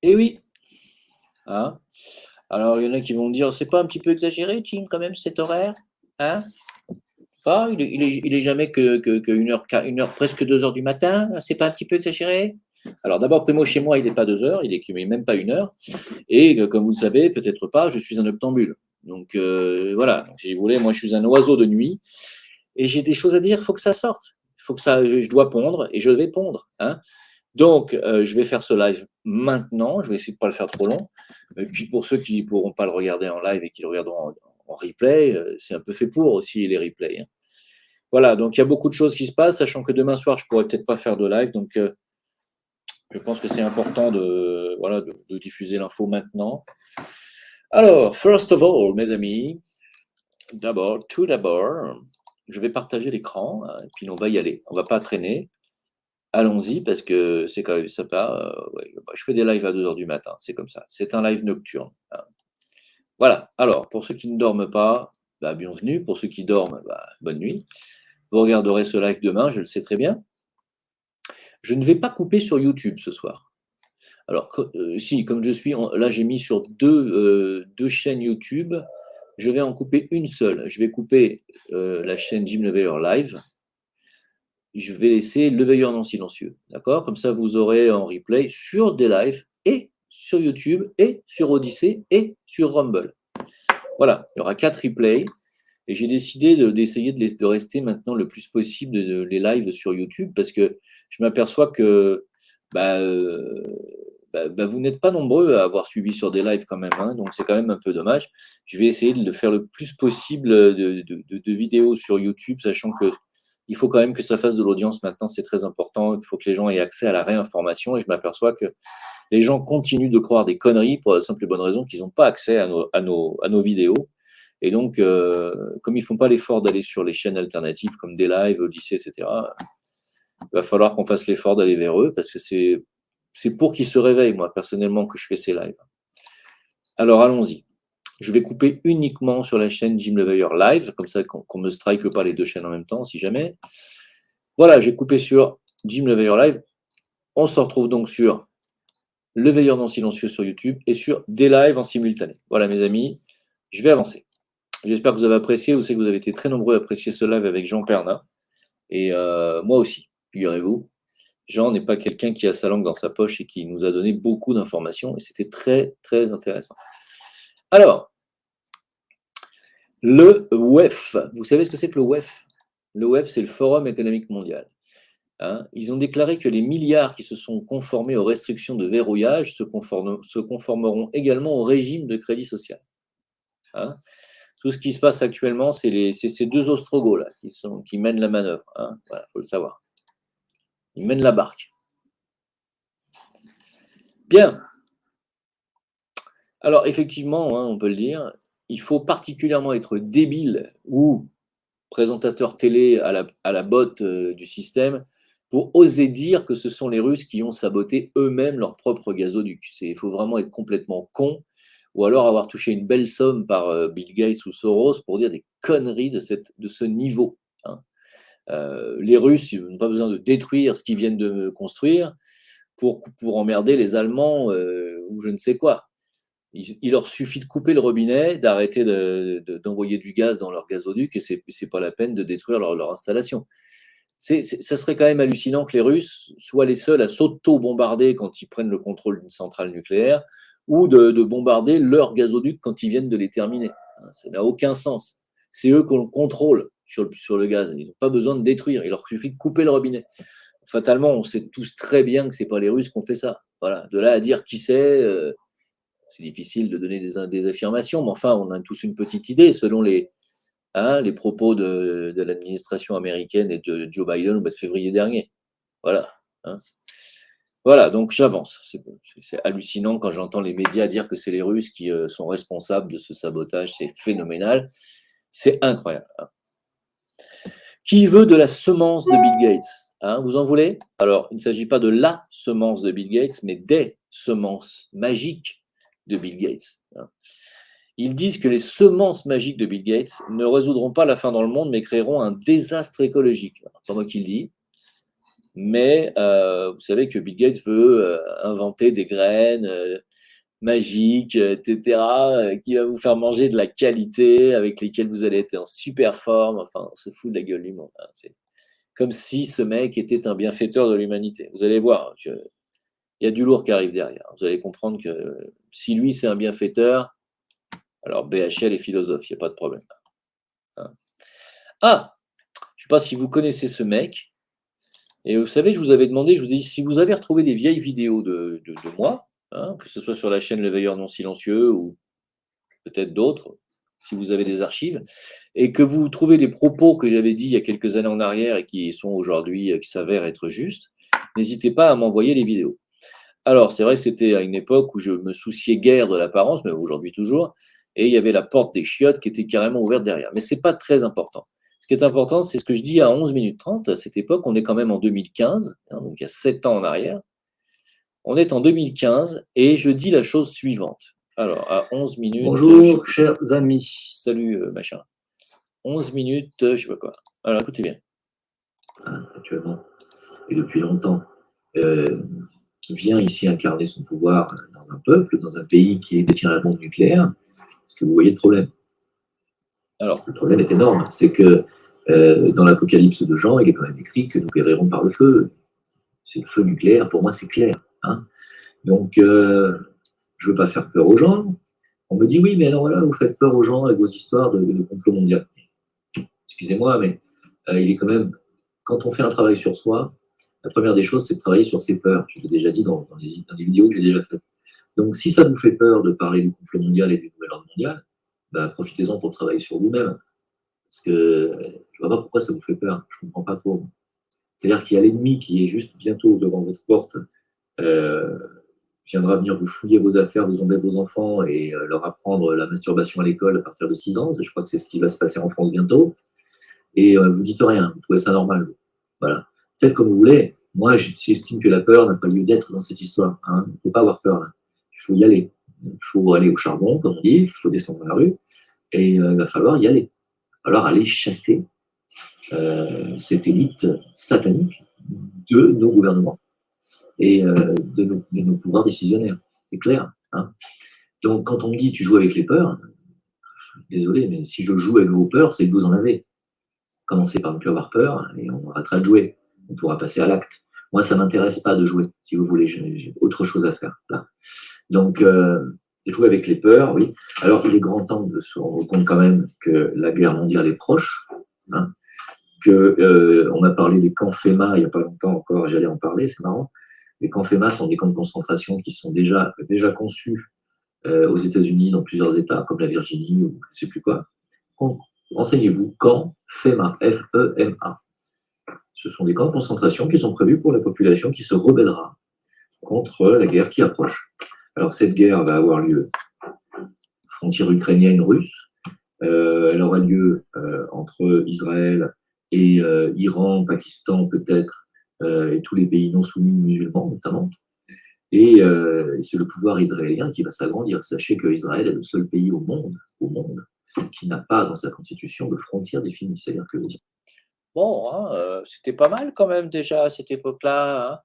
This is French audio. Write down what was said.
Eh oui, hein. Alors il y en a qui vont me dire: «C'est pas un petit peu exagéré, Jim, quand même, cet horaire? Hein? Pas, il est jamais que 1 heure qua 1 heure, presque 2 heures du matin, c'est pas un petit peu exagéré?» Alors d'abord, primo, chez moi, il est pas 2 heures, il est même pas 1 heure et comme vous le savez, peut-être pas, je suis un noctambule. Donc voilà, donc si vous voulez, moi je suis un oiseau de nuit et j'ai des choses à dire, il faut que ça sorte. Il faut que ça je dois pondre et je vais pondre, hein. Donc je vais faire ce live maintenant, je vais essayer de pas le faire trop long et puis pour ceux qui pourront pas le regarder en live et qui le regarderont en replay, c'est un peu fait pour aussi les replays, hein. Voilà, donc il y a beaucoup de choses qui se passent, sachant que demain soir, je pourrais peut-être pas faire de live, donc je pense que c'est important de voilà, de diffuser l'info maintenant. Alors, first of all, mes amis, tout d'abord, je vais partager l'écran, et puis on va y aller. On va pas traîner. Allons-y parce que c'est quand même sympa. Ouais, bah, je fais des lives à 2 heures du matin, c'est comme ça. C'est un live nocturne, hein. Voilà. Alors, pour ceux qui ne dorment pas, bah, bienvenue. Pour ceux qui dorment, bah, bonne nuit. Vous regarderez ce live demain, je le sais très bien. Je ne vais pas couper sur YouTube ce soir. Alors, si, comme je suis là, j'ai mis sur deux chaînes YouTube. Je vais en couper une seule. Je vais couper la chaîne Jim Leveilleur Live. Je vais laisser Le Veilleur non silencieux. D'accord? Comme ça, vous aurez en replay sur des lives et sur YouTube et sur Odyssée et sur Rumble. Voilà, il y aura 4 replays. Et j'ai décidé d'essayer de rester maintenant le plus possible les lives sur YouTube parce que je m'aperçois que bah, vous n'êtes pas nombreux à avoir suivi sur des lives quand même, hein, donc c'est quand même un peu dommage. Je vais essayer de le faire le plus possible de vidéos sur YouTube, sachant que il faut quand même que ça fasse de l'audience maintenant, c'est très important. Il faut que les gens aient accès à la réinformation et je m'aperçois que les gens continuent de croire des conneries pour la simple et bonne raison qu'ils n'ont pas accès à nos vidéos. Et donc, comme ils font pas l'effort d'aller sur les chaînes alternatives comme des lives, Odyssée, etc., il va falloir qu'on fasse l'effort d'aller vers eux parce que c'est pour qu'ils se réveillent, moi, personnellement, que je fais ces lives. Alors, allons-y. Je vais couper uniquement sur la chaîne Jim Leveilleur Live, comme ça qu'on ne me strike pas les deux chaînes en même temps, si jamais. Voilà, j'ai coupé sur Jim Leveilleur Live. On se retrouve donc sur Le Veilleur non silencieux sur YouTube et sur des lives en simultané. Voilà, mes amis, je vais avancer. J'espère que vous avez apprécié. Vous savez que vous avez été très nombreux à apprécier ce live avec Jean Pernin. Et moi aussi, figurez-vous. Jean n'est pas quelqu'un qui a sa langue dans sa poche et qui nous a donné beaucoup d'informations. Et c'était très, très intéressant. Alors, le WEF. Vous savez ce que c'est que le WEF? Le WEF, c'est le Forum économique mondial. Hein, ils ont déclaré que les milliards qui se sont conformés aux restrictions de verrouillage se conformeront également au régime de crédit social. Hein. Tout ce qui se passe actuellement, c'est ces deux Ostrogoths là, qui mènent la manœuvre. Hein. Voilà, faut le savoir. Ils mènent la barque. Bien. Alors effectivement, hein, on peut le dire, il faut particulièrement être débile ou présentateur télé à la botte du système pour oser dire que ce sont les Russes qui ont saboté eux-mêmes leur propre gazoduc. Il faut vraiment être complètement con ou alors avoir touché une belle somme par Bill Gates ou Soros pour dire des conneries de ce niveau. Hein. Les Russes, ils n'ont pas besoin de détruire ce qu'ils viennent de construire pour emmerder les Allemands ou je ne sais quoi. Il leur suffit de couper le robinet, d'arrêter d'envoyer du gaz dans leur gazoduc et c'est pas la peine de détruire leur installation. Ça serait quand même hallucinant que les Russes soient les seuls à s'auto-bombarder quand ils prennent le contrôle d'une centrale nucléaire ou de bombarder leur gazoduc quand ils viennent de les terminer. Ça n'a aucun sens. C'est eux qui ont le contrôle sur le gaz. Ils n'ont pas besoin de détruire. Il leur suffit de couper le robinet. Fatalement, on sait tous très bien que ce n'est pas les Russes qui ont fait ça. Voilà. De là à dire qui c'est, c'est difficile de donner des affirmations, mais enfin, on a tous une petite idée selon les propos de l'administration américaine et de Joe Biden au mois de février dernier. Voilà. Hein. Voilà, donc j'avance. C'est hallucinant quand j'entends les médias dire que c'est les Russes qui sont responsables de ce sabotage. C'est phénoménal. C'est incroyable. Hein. Qui veut de la semence de Bill Gates? Hein, vous en voulez? Alors, il ne s'agit pas de la semence de Bill Gates, mais des semences magiques de Bill Gates. Hein. Ils disent que les semences magiques de Bill Gates ne résoudront pas la faim dans le monde, mais créeront un désastre écologique. C'est pas moi qui le dis. Mais vous savez que Bill Gates veut inventer des graines magiques, etc., qui va vous faire manger de la qualité, avec lesquelles vous allez être en super forme. Enfin, on se fout de la gueule du monde, hein. C'est comme si ce mec était un bienfaiteur de l'humanité. Vous allez voir, il y a du lourd qui arrive derrière. Vous allez comprendre que si lui, c'est un bienfaiteur, alors BHL est philosophe, il n'y a pas de problème, hein. Ah, je ne sais pas si vous connaissez ce mec. Et vous savez, je vous avais demandé, je vous ai dit, si vous avez retrouvé des vieilles vidéos de moi, hein, que ce soit sur la chaîne Le Veilleur non silencieux ou peut-être d'autres, si vous avez des archives, et que vous trouvez des propos que j'avais dit il y a quelques années en arrière et qui sont aujourd'hui, qui s'avèrent être justes, n'hésitez pas à m'envoyer les vidéos. Alors, c'est vrai que c'était à une époque où je me souciais guère de l'apparence, mais aujourd'hui toujours, et il y avait la porte des chiottes qui était carrément ouverte derrière. Mais ce n'est pas très important. Ce qui est important, c'est ce que je dis à 11 minutes 30. À cette époque, on est quand même en 2015, hein, donc il y a 7 ans en arrière. On est en 2015 et je dis la chose suivante. Alors, à 11 minutes. Bonjour, chers amis. Salut, machin. 11 minutes, je sais pas quoi. Alors, écoutez bien. Actuellement, et depuis longtemps, vient ici incarner son pouvoir dans un peuple, dans un pays qui détient la bombe nucléaire. Est-ce que vous voyez le problème? Alors, le problème est énorme. C'est que dans l'Apocalypse de Jean, il est quand même écrit que nous périrons par le feu. C'est le feu nucléaire, pour moi, c'est clair, hein. Donc, je ne veux pas faire peur aux gens. On me dit, oui, mais alors voilà, vous faites peur aux gens avec vos histoires de complot mondial. Excusez-moi, mais il est quand même, quand on fait un travail sur soi, la première des choses, c'est de travailler sur ses peurs. Je l'ai déjà dit dans les vidéos que j'ai déjà faites. Donc, si ça vous fait peur de parler du conflit mondial et du nouvel ordre mondial, bah, profitez-en pour travailler sur vous-même. Parce que je ne vois pas pourquoi ça vous fait peur. Je ne comprends pas trop. C'est-à-dire qu'il y a l'ennemi qui est juste bientôt devant votre porte, viendra venir vous fouiller vos affaires, vous enlever vos enfants et leur apprendre la masturbation à l'école à partir de 6 ans. Je crois que c'est ce qui va se passer en France bientôt. Et vous dites rien, vous trouvez ça normal. Voilà. Faites comme vous voulez. Moi, j'estime que la peur n'a pas lieu d'être dans cette histoire, hein. Il ne faut pas avoir peur, là. Il faut y aller. Il faut aller au charbon, comme on dit, il faut descendre dans la rue, et il va falloir y aller. Il va falloir aller chasser cette élite satanique de nos gouvernements et de nos pouvoirs décisionnaires. C'est clair, hein. Donc, quand on me dit tu joues avec les peurs, désolé, mais si je joue avec vos peurs, c'est que vous en avez. Commencez par ne plus avoir peur et on arrêtera de jouer. On pourra passer à l'acte. Moi, ça ne m'intéresse pas de jouer, si vous voulez. J'ai autre chose à faire, là. Donc, jouer avec les peurs, oui. Alors, il est grand temps de se rendre compte quand même que la guerre mondiale est proche, hein, on a parlé des camps FEMA il n'y a pas longtemps encore, j'allais en parler, c'est marrant. Les camps FEMA sont des camps de concentration qui sont déjà conçus aux États-Unis dans plusieurs États, comme la Virginie ou je ne sais plus quoi. Renseignez-vous, camp FEMA, F-E-M-A. Ce sont des camps de concentration qui sont prévus pour la population qui se rebellera contre la guerre qui approche. Alors cette guerre va avoir lieu frontière ukrainienne-russe. Elle aura lieu entre Israël et Iran, Pakistan peut-être, et tous les pays non soumis musulmans notamment. Et c'est le pouvoir israélien qui va s'agrandir. Sachez qu'Israël est le seul pays au monde qui n'a pas dans sa constitution de frontières définies. C'est-à-dire que bon, hein, c'était pas mal quand même déjà à cette époque-là, hein.